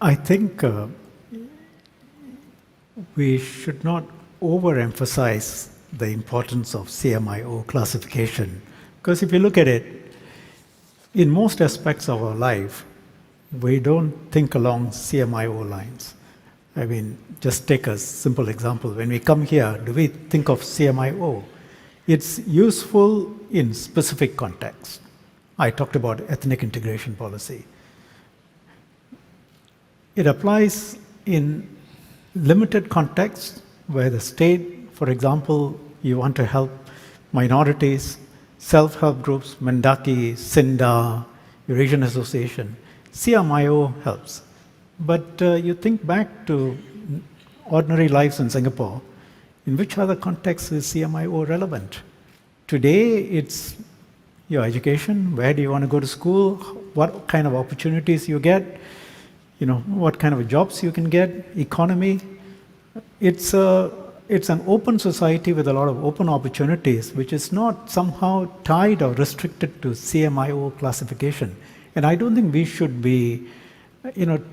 I think we should not overemphasize the importance of CMIO classification, because if you look at it, in most aspects of our life, we don't think along CMIO lines. I mean, just take a simple example. When we come here, do we think of CMIO? It's useful in specific contexts. I talked about ethnic integration policy. It applies in limited contexts where the state, for example, you want to help minorities, self-help groups, Mendaki, SINDA, Eurasian Association. CMIO helps. But you think back to ordinary lives in Singapore, in which other contexts is CMIO relevant? Today, it's your education, where do you want to go to school, what kind of opportunities you get, what kind of jobs you can get, economy. It's an open society with a lot of open opportunities, which is not somehow tied or restricted to CMIO classification. And I don't think we should be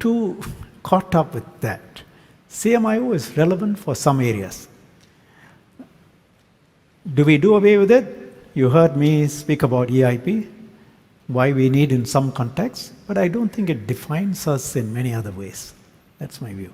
too caught up with that. CMIO is relevant for some areas. Do we do away with it? You heard me speak about EIP, why we need in some contexts, but I don't think it defines us in many other ways. That's my view.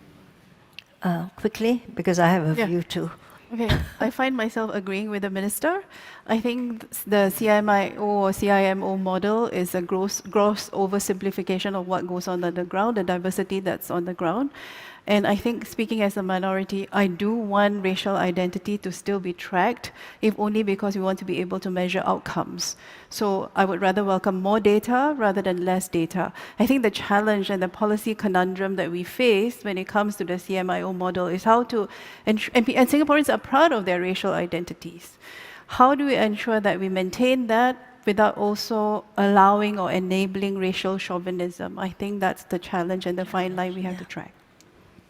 Quickly, because I have a view too. Okay, I find myself agreeing with the minister. I think the CMIO or CIMO model is a gross oversimplification of what goes on the ground, the diversity that's on the ground. And I think, speaking as a minority, I do want racial identity to still be tracked, if only because we want to be able to measure outcomes. So I would rather welcome more data rather than less data. I think the challenge and the policy conundrum that we face when it comes to the CMIO model is how to, and Singaporeans are proud of their racial identities. How do we ensure that we maintain that without also allowing or enabling racial chauvinism? I think that's the challenge and the fine line we have to track.